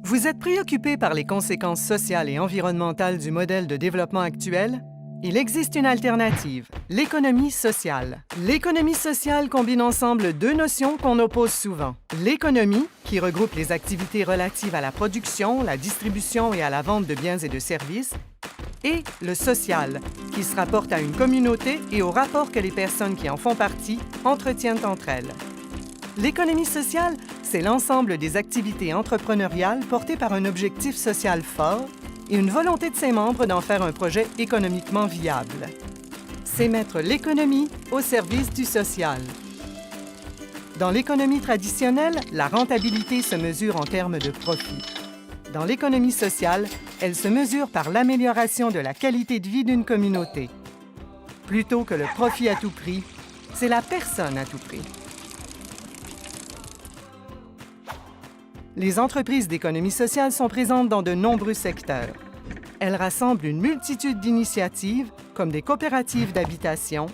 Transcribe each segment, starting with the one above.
Vous êtes préoccupé par les conséquences sociales et environnementales du modèle de développement actuel? Il existe une alternative, l'économie sociale. L'économie sociale combine ensemble deux notions qu'on oppose souvent. L'économie, qui regroupe les activités relatives à la production, la distribution et à la vente de biens et de services, et le social, qui se rapporte à une communauté et aux rapports que les personnes qui en font partie entretiennent entre elles. L'économie sociale, c'est l'ensemble des activités entrepreneuriales portées par un objectif social fort et une volonté de ses membres d'en faire un projet économiquement viable. C'est mettre l'économie au service du social. Dans l'économie traditionnelle, la rentabilité se mesure en termes de profit. Dans l'économie sociale, elle se mesure par l'amélioration de la qualité de vie d'une communauté. Plutôt que le profit à tout prix, c'est la personne à tout prix. Les entreprises d'économie sociale sont présentes dans de nombreux secteurs. Elles rassemblent une multitude d'initiatives, comme des coopératives d'habitation,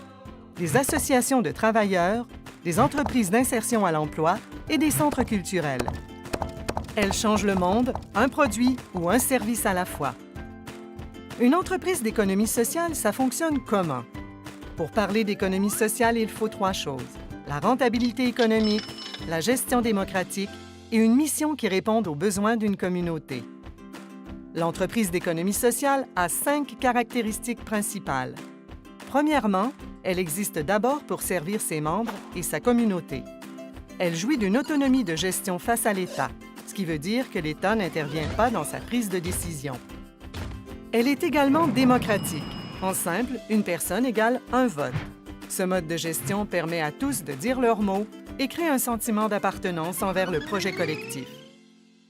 des associations de travailleurs, des entreprises d'insertion à l'emploi et des centres culturels. Elles changent le monde, un produit ou un service à la fois. Une entreprise d'économie sociale, ça fonctionne comment? Pour parler d'économie sociale, il faut trois choses: la rentabilité économique, la gestion démocratique et une mission qui réponde aux besoins d'une communauté. L'entreprise d'économie sociale a 5 caractéristiques principales. Premièrement, elle existe d'abord pour servir ses membres et sa communauté. Elle jouit d'une autonomie de gestion face à l'État, ce qui veut dire que l'État n'intervient pas dans sa prise de décision. Elle est également démocratique. En simple, une personne égale un vote. Ce mode de gestion permet à tous de dire leur mot et crée un sentiment d'appartenance envers le projet collectif.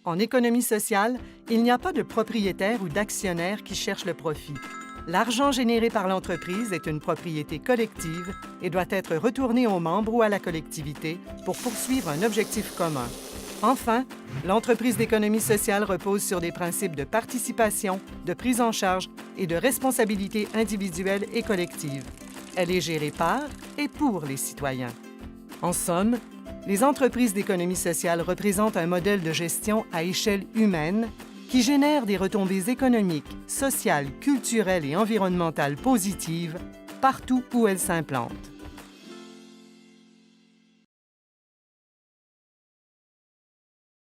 En économie sociale, il n'y a pas de propriétaire ou d'actionnaire qui cherche le profit. L'argent généré par l'entreprise est une propriété collective et doit être retourné aux membres ou à la collectivité pour poursuivre un objectif commun. Enfin, l'entreprise d'économie sociale repose sur des principes de participation, de prise en charge et de responsabilité individuelle et collective. Elle est gérée par et pour les citoyens. En somme, les entreprises d'économie sociale représentent un modèle de gestion à échelle humaine qui génère des retombées économiques, sociales, culturelles et environnementales positives partout où elles s'implantent.